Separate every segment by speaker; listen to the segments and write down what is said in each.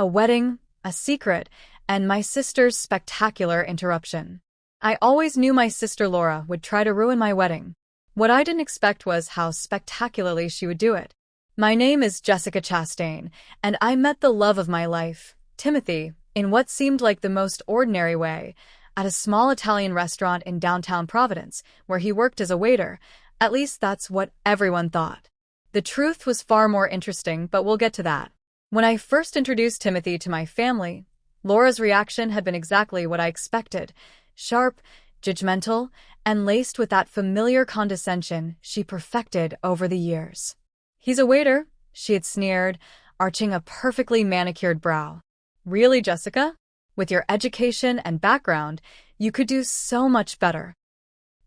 Speaker 1: A wedding, a secret, and my sister's spectacular interruption. I always knew my sister Laura would try to ruin my wedding. What I didn't expect was how spectacularly she would do it. My name is Jessica Chastain, and I met the love of my life, Timothy, in what seemed like the most ordinary way, at a small Italian restaurant in downtown Providence, where he worked as a waiter. At least that's what everyone thought. The truth was far more interesting, but we'll get to that. When I first introduced Timothy to my family, Laura's reaction had been exactly what I expected: sharp, judgmental, and laced with that familiar condescension she perfected over the years. "He's a waiter," she had sneered, arching a perfectly manicured brow. "Really, Jessica? With your education and background, you could do so much better."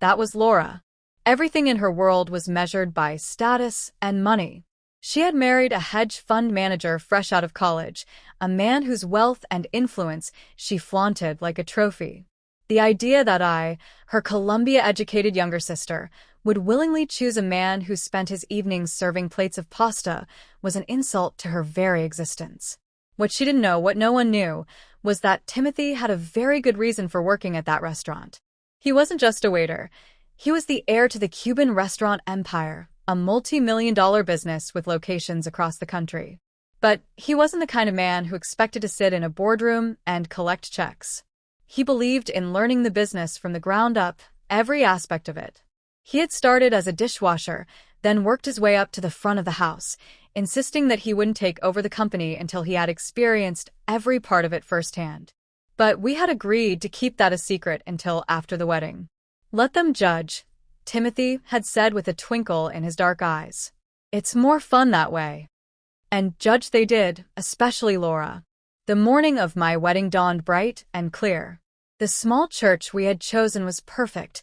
Speaker 1: That was Laura. Everything in her world was measured by status and money. She had married a hedge fund manager fresh out of college, a man whose wealth and influence she flaunted like a trophy. The idea that I, her Columbia-educated younger sister, would willingly choose a man who spent his evenings serving plates of pasta was an insult to her very existence. What she didn't know, what no one knew, was that Timothy had a very good reason for working at that restaurant. He wasn't just a waiter. He was the heir to the Cuban restaurant empire, a multi-million-dollar business with locations across the country. But he wasn't the kind of man who expected to sit in a boardroom and collect checks. He believed in learning the business from the ground up, every aspect of it. He had started as a dishwasher, then worked his way up to the front of the house, insisting that he wouldn't take over the company until he had experienced every part of it firsthand. But we had agreed to keep that a secret until after the wedding. "Let them judge," Timothy had said with a twinkle in his dark eyes. "It's more fun that way." And judge they did, especially Laura. The morning of my wedding dawned bright and clear. The small church we had chosen was perfect,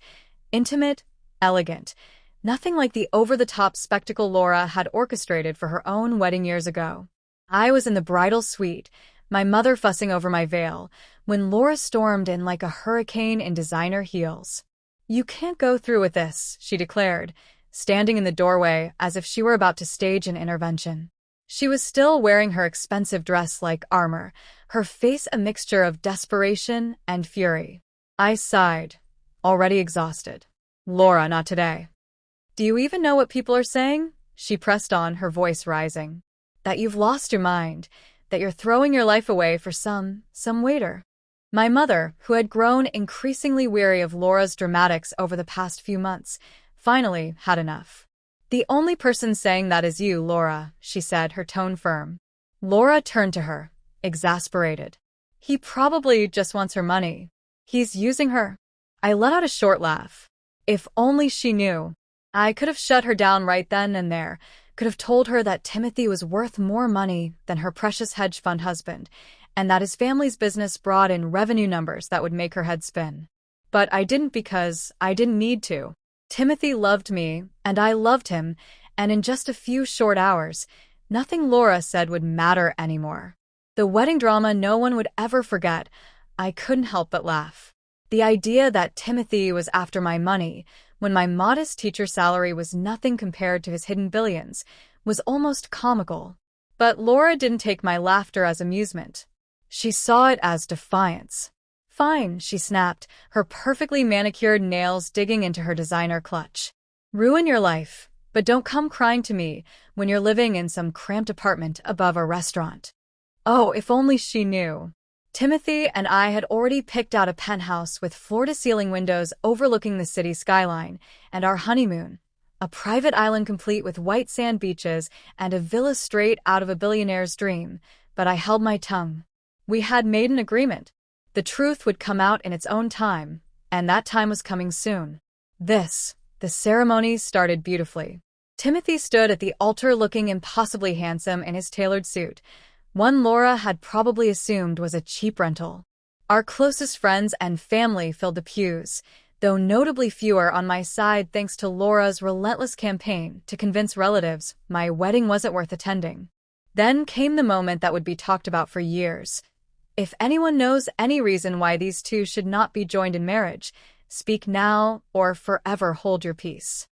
Speaker 1: intimate, elegant, nothing like the over-the-top spectacle Laura had orchestrated for her own wedding years ago. I was in the bridal suite, my mother fussing over my veil, when Laura stormed in like a hurricane in designer heels. "You can't go through with this," she declared, standing in the doorway as if she were about to stage an intervention. She was still wearing her expensive dress like armor, her face a mixture of desperation and fury. I sighed, already exhausted. "Laura, not today." "Do you even know what people are saying?" she pressed on, her voice rising. "That you've lost your mind, that you're throwing your life away for some waiter." My mother, who had grown increasingly weary of Laura's dramatics over the past few months, finally had enough. "The only person saying that is you, Laura," she said, her tone firm. Laura turned to her, exasperated. "He probably just wants her money. He's using her." I let out a short laugh. If only she knew. I could have shut her down right then and there, could have told her that Timothy was worth more money than her precious hedge fund husband, and that his family's business brought in revenue numbers that would make her head spin. But I didn't, because I didn't need to. Timothy loved me, and I loved him, and in just a few short hours, nothing Laura said would matter anymore. The wedding drama no one would ever forget. I couldn't help but laugh. The idea that Timothy was after my money, when my modest teacher salary was nothing compared to his hidden billions, was almost comical. But Laura didn't take my laughter as amusement. She saw it as defiance. "Fine," she snapped, her perfectly manicured nails digging into her designer clutch. "Ruin your life, but don't come crying to me when you're living in some cramped apartment above a restaurant." Oh, if only she knew. Timothy and I had already picked out a penthouse with floor-to-ceiling windows overlooking the city skyline, and our honeymoon, a private island complete with white sand beaches and a villa straight out of a billionaire's dream, but I held my tongue. We had made an agreement. The truth would come out in its own time, and that time was coming soon. The ceremony started beautifully. Timothy stood at the altar looking impossibly handsome in his tailored suit, one Laura had probably assumed was a cheap rental. Our closest friends and family filled the pews, though notably fewer on my side thanks to Laura's relentless campaign to convince relatives my wedding wasn't worth attending. Then came the moment that would be talked about for years. If anyone knows any reason why these two should not be joined in marriage, speak now or forever hold your peace.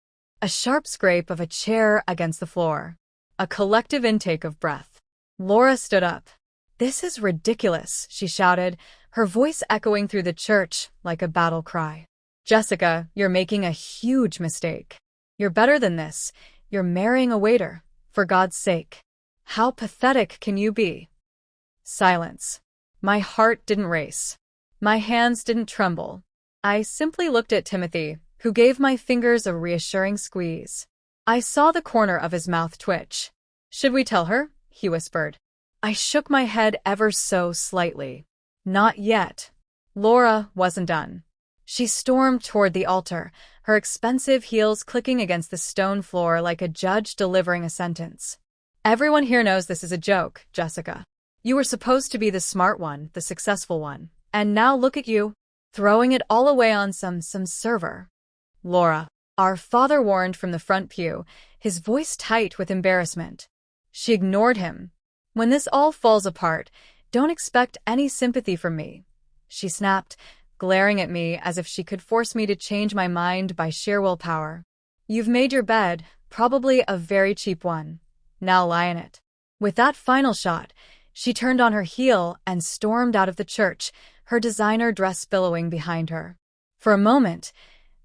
Speaker 1: A sharp scrape of a chair against the floor. A collective intake of breath. Laura stood up. "This is ridiculous," she shouted, her voice echoing through the church like a battle cry. "Jessica, you're making a huge mistake. You're better than this. You're marrying a waiter, for God's sake. How pathetic can you be?" Silence. My heart didn't race. My hands didn't tremble. I simply looked at Timothy, who gave my fingers a reassuring squeeze. I saw the corner of his mouth twitch. "Should we tell her?" he whispered. I shook my head ever so slightly. Not yet. Laura wasn't done. She stormed toward the altar, her expensive heels clicking against the stone floor like a judge delivering a sentence. "Everyone here knows this is a joke, Jessica. You were supposed to be the smart one, the successful one, and now look at you, throwing it all away on some server." "Laura," our father warned from the front pew, his voice tight with embarrassment. She ignored him. "When this all falls apart, don't expect any sympathy from me," she snapped, glaring at me as if she could force me to change my mind by sheer willpower. "You've made your bed, probably a very cheap one. Now lie in it." With that final shot, she turned on her heel and stormed out of the church, her designer dress billowing behind her. For a moment,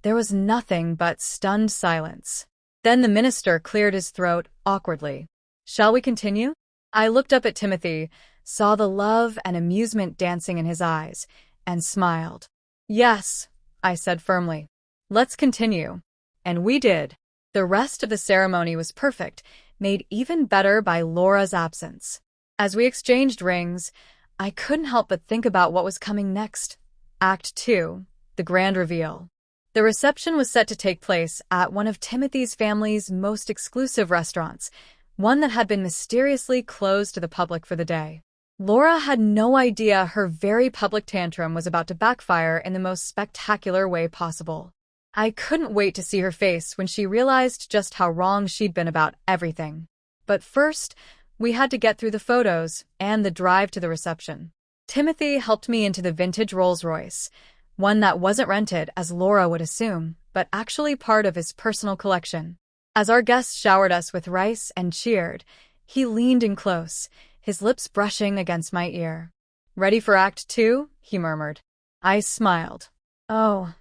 Speaker 1: there was nothing but stunned silence. Then the minister cleared his throat awkwardly. "Shall we continue?" I looked up at Timothy, saw the love and amusement dancing in his eyes, and smiled. "Yes," I said firmly. "Let's continue." And we did. The rest of the ceremony was perfect, made even better by Laura's absence. As we exchanged rings, I couldn't help but think about what was coming next. Act 2, the grand reveal. The reception was set to take place at one of Timothy's family's most exclusive restaurants, one that had been mysteriously closed to the public for the day. Laura had no idea her very public tantrum was about to backfire in the most spectacular way possible. I couldn't wait to see her face when she realized just how wrong she'd been about everything. But first, we had to get through the photos and the drive to the reception. Timothy helped me into the vintage Rolls-Royce, one that wasn't rented as Laura would assume, but actually part of his personal collection. As our guests showered us with rice and cheered, he leaned in close, his lips brushing against my ear. "Ready for Act 2?" he murmured. I smiled. "Oh,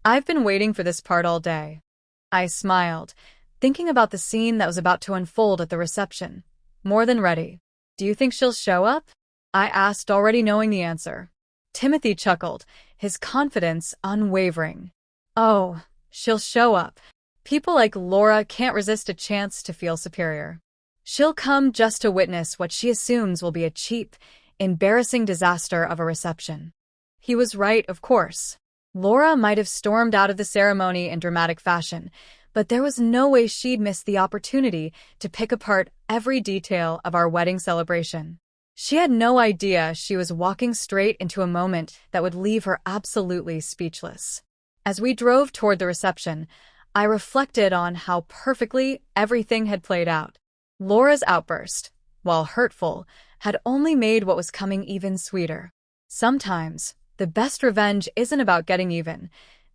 Speaker 1: I've been waiting for this part all day." I smiled, thinking about the scene that was about to unfold at the reception. "More than ready. Do you think she'll show up?" I asked, already knowing the answer. Timothy chuckled, his confidence unwavering. "Oh, she'll show up. People like Laura can't resist a chance to feel superior. She'll come just to witness what she assumes will be a cheap, embarrassing disaster of a reception." He was right, of course. Laura might have stormed out of the ceremony in dramatic fashion, but there was no way she'd miss the opportunity to pick apart every detail of our wedding celebration. She had no idea she was walking straight into a moment that would leave her absolutely speechless. As we drove toward the reception, I reflected on how perfectly everything had played out. Laura's outburst, while hurtful, had only made what was coming even sweeter. Sometimes, the best revenge isn't about getting even.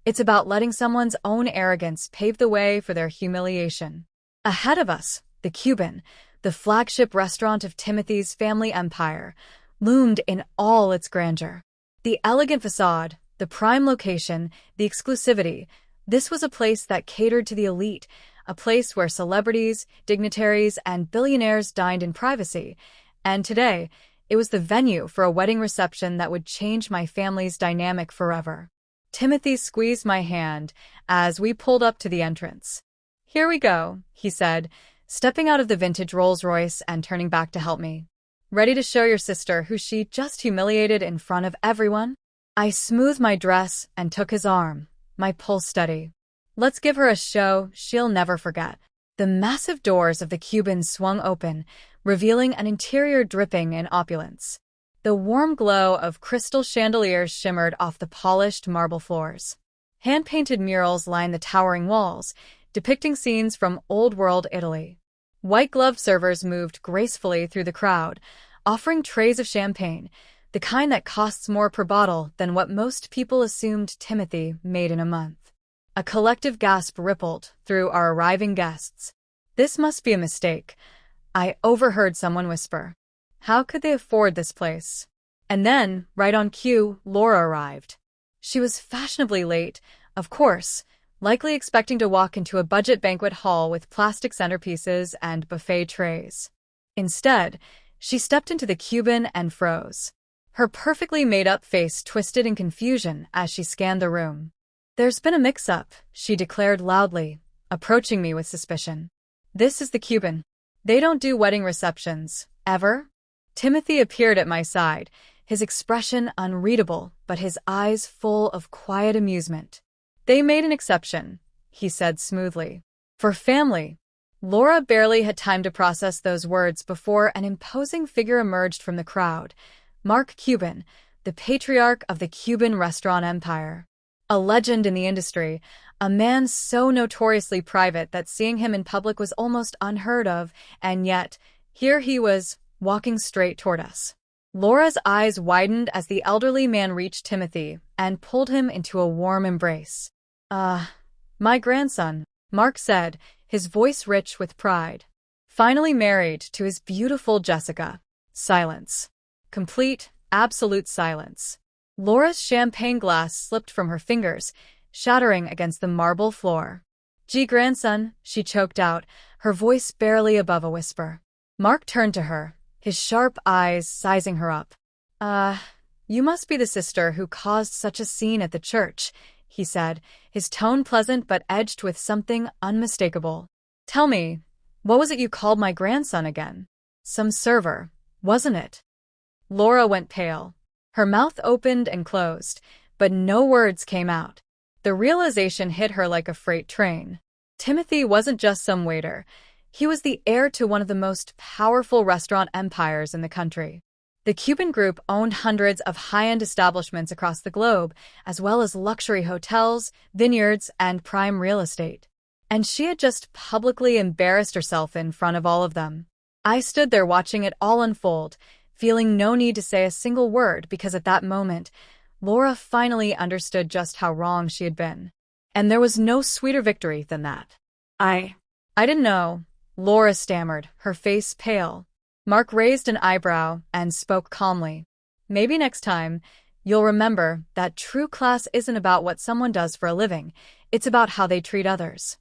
Speaker 1: It's about letting someone's own arrogance pave the way for their humiliation. Ahead of us, the Cuban, the flagship restaurant of Timothy's family empire, loomed in all its grandeur. The elegant facade, the prime location, the exclusivity. This was a place that catered to the elite, a place where celebrities, dignitaries, and billionaires dined in privacy. And today, it was the venue for a wedding reception that would change my family's dynamic forever. Timothy squeezed my hand as we pulled up to the entrance. "Here we go," he said, stepping out of the vintage Rolls-Royce and turning back to help me. "Ready to show your sister who she just humiliated in front of everyone?" I smoothed my dress and took his arm, my pulse steady. "Let's give her a show she'll never forget." The massive doors of the Cuban swung open, revealing an interior dripping in opulence. The warm glow of crystal chandeliers shimmered off the polished marble floors. Hand-painted murals lined the towering walls, depicting scenes from old-world Italy. White-gloved servers moved gracefully through the crowd, offering trays of champagne, the kind that costs more per bottle than what most people assumed Timothy made in a month. A collective gasp rippled through our arriving guests. "This must be a mistake," I overheard someone whisper. How could they afford this place? And then, right on cue, Laura arrived. She was fashionably late, of course, likely expecting to walk into a budget banquet hall with plastic centerpieces and buffet trays. Instead, she stepped into the Cuban and froze. Her perfectly made-up face twisted in confusion as she scanned the room. "There's been a mix-up," she declared loudly, approaching me with suspicion. "This is the Cuban. They don't do wedding receptions, ever?" Timothy appeared at my side, his expression unreadable, but his eyes full of quiet amusement. "They made an exception," he said smoothly. "For family." Laura barely had time to process those words before an imposing figure emerged from the crowd. Mark Cuban, the patriarch of the Cuban restaurant empire. A legend in the industry, a man so notoriously private that seeing him in public was almost unheard of, and yet, here he was, walking straight toward us. Laura's eyes widened as the elderly man reached Timothy and pulled him into a warm embrace. My grandson," Mark said, his voice rich with pride. "Finally married to his beautiful Jessica." Silence. Complete, absolute silence. Laura's champagne glass slipped from her fingers, shattering against the marble floor. "Gee, grandson," she choked out, her voice barely above a whisper. Mark turned to her, his sharp eyes sizing her up. You must be the sister who caused such a scene at the church," he said, his tone pleasant but edged with something unmistakable. "Tell me, what was it you called my grandson again? Some server, wasn't it?" Laura went pale. Her mouth opened and closed, but no words came out. The realization hit her like a freight train. Timothy wasn't just some waiter. He was the heir to one of the most powerful restaurant empires in the country. The Cuban group owned hundreds of high-end establishments across the globe, as well as luxury hotels, vineyards, and prime real estate. And she had just publicly embarrassed herself in front of all of them. I stood there watching it all unfold, feeling no need to say a single word because at that moment, Laura finally understood just how wrong she had been. And there was no sweeter victory than that. I didn't know," Laura stammered, her face pale. Mark raised an eyebrow and spoke calmly. "Maybe next time, you'll remember that true class isn't about what someone does for a living, it's about how they treat others."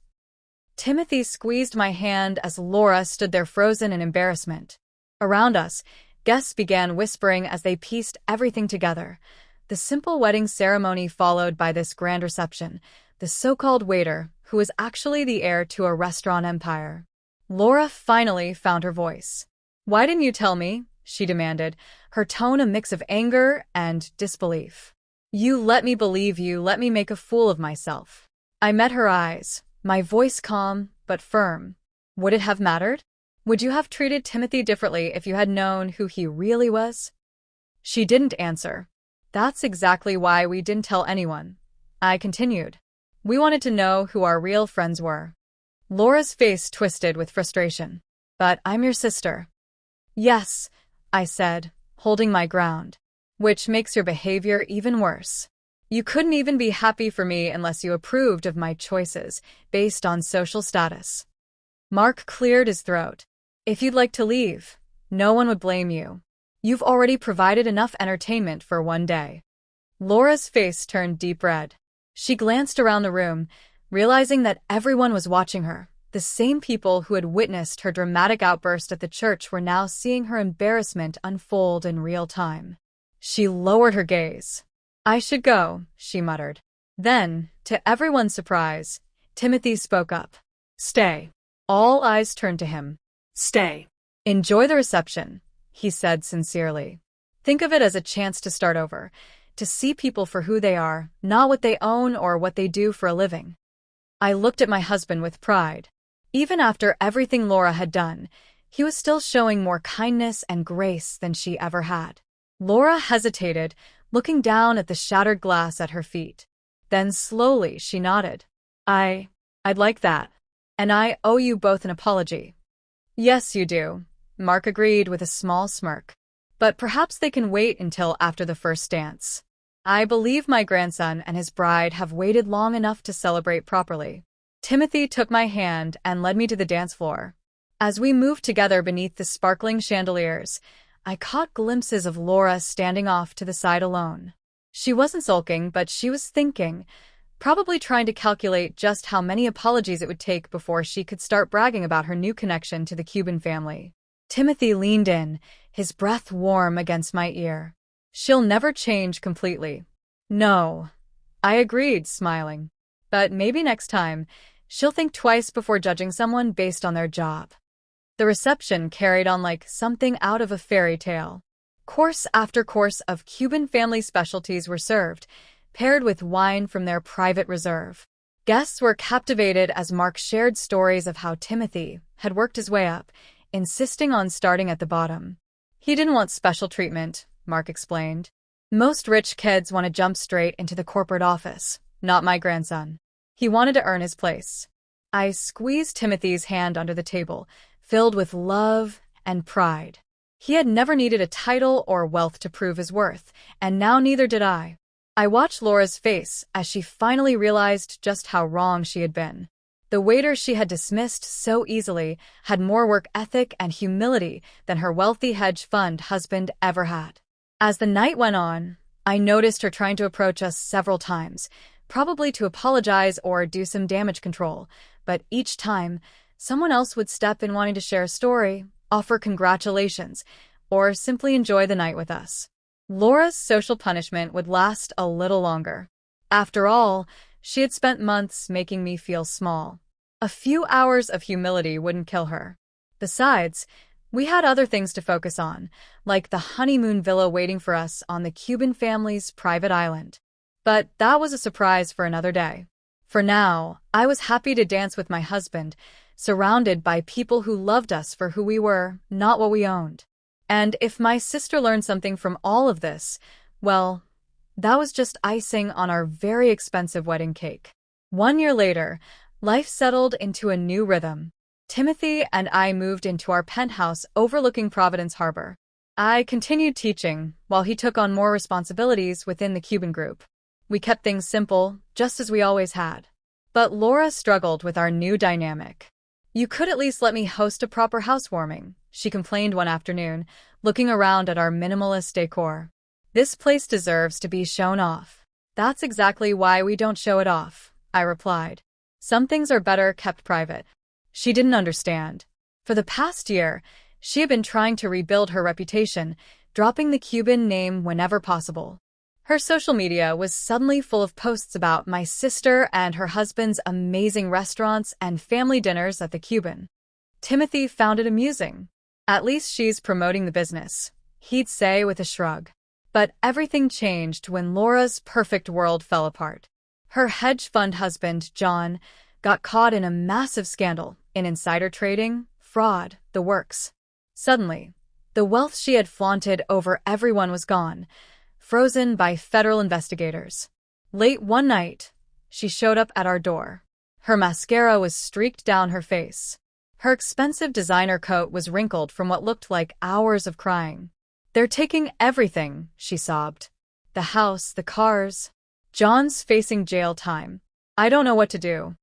Speaker 1: Timothy squeezed my hand as Laura stood there frozen in embarrassment. Around us, guests began whispering as they pieced everything together. The simple wedding ceremony followed by this grand reception, the so-called waiter, who was actually the heir to a restaurant empire. Laura finally found her voice. "Why didn't you tell me?" she demanded, her tone a mix of anger and disbelief. "You let me believe you let me make a fool of myself." I met her eyes, my voice calm but firm. Would it have mattered? Would you have treated Timothy differently if you had known who he really was? She didn't answer. "That's exactly why we didn't tell anyone," I continued. "We wanted to know who our real friends were." Laura's face twisted with frustration. "But I'm your sister." "Yes," I said, holding my ground. "Which makes your behavior even worse. You couldn't even be happy for me unless you approved of my choices, based on social status." Mark cleared his throat. "If you'd like to leave, no one would blame you. You've already provided enough entertainment for one day." Laura's face turned deep red. She glanced around the room, realizing that everyone was watching her. The same people who had witnessed her dramatic outburst at the church were now seeing her embarrassment unfold in real time. She lowered her gaze. "I should go," she muttered. Then, to everyone's surprise, Timothy spoke up. "Stay." All eyes turned to him. "Stay. Enjoy the reception," he said sincerely. "Think of it as a chance to start over, to see people for who they are, not what they own or what they do for a living." I looked at my husband with pride. Even after everything Laura had done, he was still showing more kindness and grace than she ever had. Laura hesitated, looking down at the shattered glass at her feet. Then slowly she nodded. I'd like that. And I owe you both an apology." "Yes, you do," Mark agreed with a small smirk. "But perhaps they can wait until after the first dance. I believe my grandson and his bride have waited long enough to celebrate properly." Timothy took my hand and led me to the dance floor. As we moved together beneath the sparkling chandeliers, I caught glimpses of Laura standing off to the side alone. She wasn't sulking, but she was thinking, probably trying to calculate just how many apologies it would take before she could start bragging about her new connection to the Cuban family. Timothy leaned in, his breath warm against my ear. She'll never change completely. No. I agreed, smiling. But maybe next time, she'll think twice before judging someone based on their job. The reception carried on like something out of a fairy tale. Course after course of Cuban family specialties were served, paired with wine from their private reserve. Guests were captivated as Mark shared stories of how Timothy had worked his way up, insisting on starting at the bottom. He didn't want special treatment, Mark explained. Most rich kids want to jump straight into the corporate office, not my grandson. He wanted to earn his place. I squeezed Timothy's hand under the table, filled with love and pride. He had never needed a title or wealth to prove his worth, and now neither did I. I watched Laura's face as she finally realized just how wrong she had been. The waiter she had dismissed so easily had more work ethic and humility than her wealthy hedge fund husband ever had. As the night went on, I noticed her trying to approach us several times, probably to apologize or do some damage control, but each time, someone else would step in wanting to share a story, offer congratulations, or simply enjoy the night with us. Laura's social punishment would last a little longer. After all, she had spent months making me feel small. A few hours of humility wouldn't kill her. Besides, we had other things to focus on, like the honeymoon villa waiting for us on the Cuban family's private island. But that was a surprise for another day. For now, I was happy to dance with my husband, surrounded by people who loved us for who we were, not what we owned. And if my sister learned something from all of this, well, that was just icing on our very expensive wedding cake. 1 year later, life settled into a new rhythm. Timothy and I moved into our penthouse overlooking Providence Harbor. I continued teaching, while he took on more responsibilities within the Cuban group. We kept things simple, just as we always had. But Laura struggled with our new dynamic. "You could at least let me host a proper housewarming," she complained one afternoon, looking around at our minimalist decor. "This place deserves to be shown off." "That's exactly why we don't show it off," I replied. "Some things are better kept private." She didn't understand. For the past year, she had been trying to rebuild her reputation, dropping the Cuban name whenever possible. Her social media was suddenly full of posts about my sister and her husband's amazing restaurants and family dinners at the Cuban. Timothy found it amusing. "At least she's promoting the business," he'd say with a shrug. But everything changed when Laura's perfect world fell apart. Her hedge fund husband, John, got caught in a massive scandal in insider trading, fraud, the works. Suddenly, the wealth she had flaunted over everyone was gone, frozen by federal investigators. Late one night, she showed up at our door. Her mascara was streaked down her face. Her expensive designer coat was wrinkled from what looked like hours of crying. "They're taking everything," she sobbed. "The house, the cars. John's facing jail time. I don't know what to do."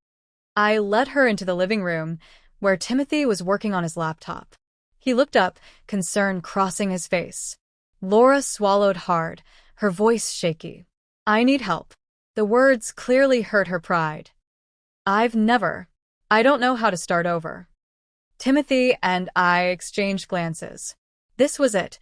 Speaker 1: I led her into the living room, where Timothy was working on his laptop. He looked up, concern crossing his face. Laura swallowed hard, her voice shaky. "I need help." The words clearly hurt her pride. I don't know how to start over." Timothy and I exchanged glances. This was it.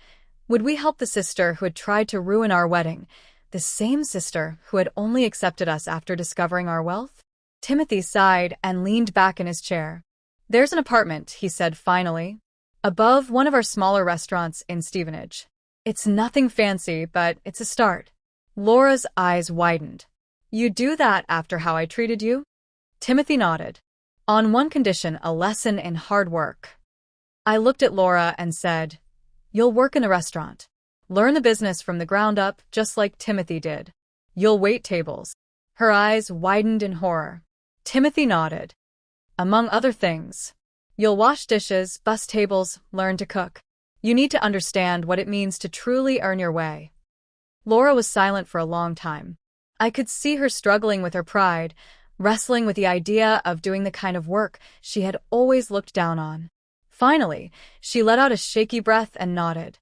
Speaker 1: Would we help the sister who had tried to ruin our wedding, the same sister who had only accepted us after discovering our wealth? Timothy sighed and leaned back in his chair. "There's an apartment," he said finally, "above one of our smaller restaurants in Stevenage. It's nothing fancy, but it's a start." Laura's eyes widened. "You do that after how I treated you?" Timothy nodded. "On one condition, a lesson in hard work." I looked at Laura and said, "You'll work in a restaurant. Learn the business from the ground up, just like Timothy did. You'll wait tables." Her eyes widened in horror. Timothy nodded. "Among other things. You'll wash dishes, bus tables, learn to cook. You need to understand what it means to truly earn your way." Laura was silent for a long time. I could see her struggling with her pride, wrestling with the idea of doing the kind of work she had always looked down on. Finally, she let out a shaky breath and nodded.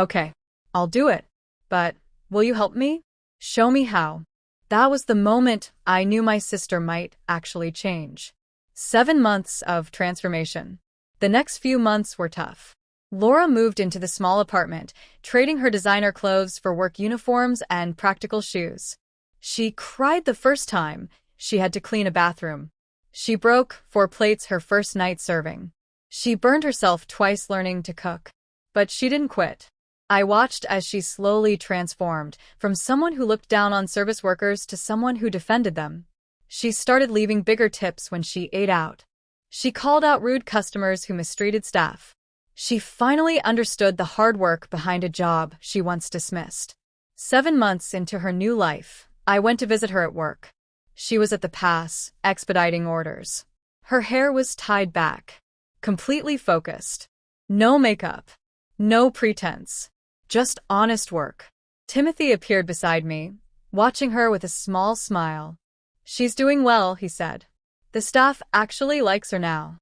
Speaker 1: Okay, I'll do it. But will you help me? Show me how. That was the moment I knew my sister might actually change. 7 months of transformation. The next few months were tough. Laura moved into the small apartment, trading her designer clothes for work uniforms and practical shoes. She cried the first time she had to clean a bathroom. She broke 4 plates her first night serving. She burned herself twice learning to cook. But she didn't quit. I watched as she slowly transformed, from someone who looked down on service workers to someone who defended them. She started leaving bigger tips when she ate out. She called out rude customers who mistreated staff. She finally understood the hard work behind a job she once dismissed. 7 months into her new life, I went to visit her at work. She was at the pass, expediting orders. Her hair was tied back, completely focused. No makeup, no pretense, just honest work. Timothy appeared beside me, watching her with a small smile. She's doing well, he said. The staff actually likes her now.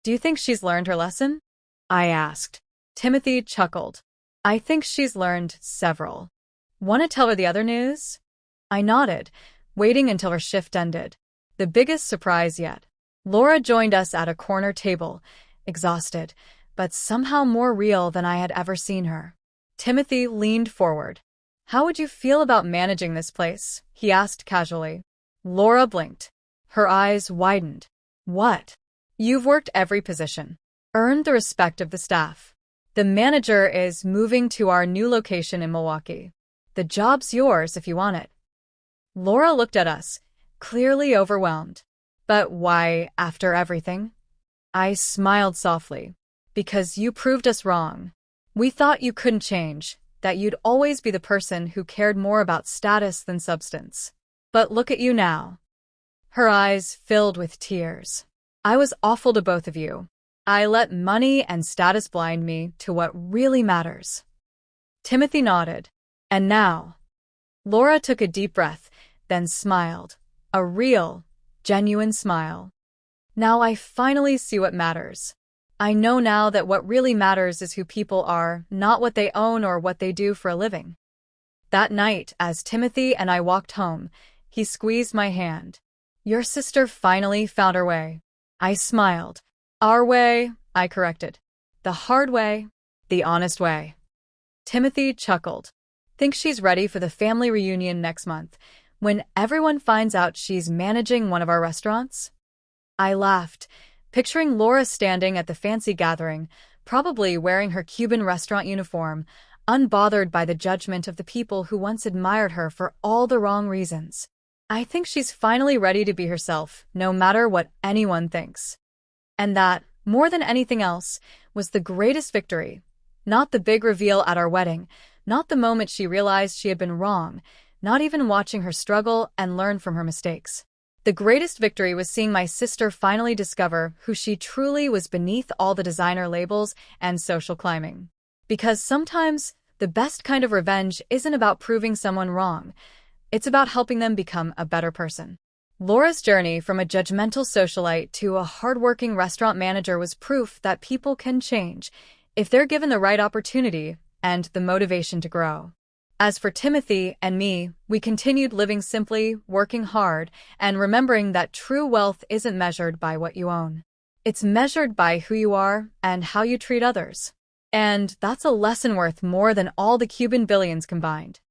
Speaker 1: Do you think she's learned her lesson? I asked. Timothy chuckled. I think she's learned several. Want to tell her the other news? I nodded, waiting until her shift ended. The biggest surprise yet. Laura joined us at a corner table, exhausted, but somehow more real than I had ever seen her. Timothy leaned forward. How would you feel about managing this place? He asked casually. Laura blinked. Her eyes widened. What? You've worked every position. Earned the respect of the staff. The manager is moving to our new location in Milwaukee. The job's yours if you want it. Laura looked at us, clearly overwhelmed. But why, after everything? I smiled softly. Because you proved us wrong. We thought you couldn't change, that you'd always be the person who cared more about status than substance. But look at you now. Her eyes filled with tears. I was awful to both of you. I let money and status blind me to what really matters. Timothy nodded. And now? Laura took a deep breath, then smiled. A real, genuine smile. Now I finally see what matters. I know now that what really matters is who people are, not what they own or what they do for a living. That night, as Timothy and I walked home, he squeezed my hand. Your sister finally found her way. I smiled. Our way, I corrected. The hard way, the honest way. Timothy chuckled. Think she's ready for the family reunion next month, when everyone finds out she's managing one of our restaurants? I laughed, picturing Laura standing at the fancy gathering, probably wearing her Cuban restaurant uniform, unbothered by the judgment of the people who once admired her for all the wrong reasons. I think she's finally ready to be herself, no matter what anyone thinks. And that, more than anything else, was the greatest victory. Not the big reveal at our wedding, not the moment she realized she had been wrong, not even watching her struggle and learn from her mistakes. The greatest victory was seeing my sister finally discover who she truly was beneath all the designer labels and social climbing. Because sometimes, the best kind of revenge isn't about proving someone wrong. It's about helping them become a better person. Laura's journey from a judgmental socialite to a hardworking restaurant manager was proof that people can change if they're given the right opportunity and the motivation to grow. As for Timothy and me, we continued living simply, working hard, and remembering that true wealth isn't measured by what you own. It's measured by who you are and how you treat others. And that's a lesson worth more than all the Cuban billions combined.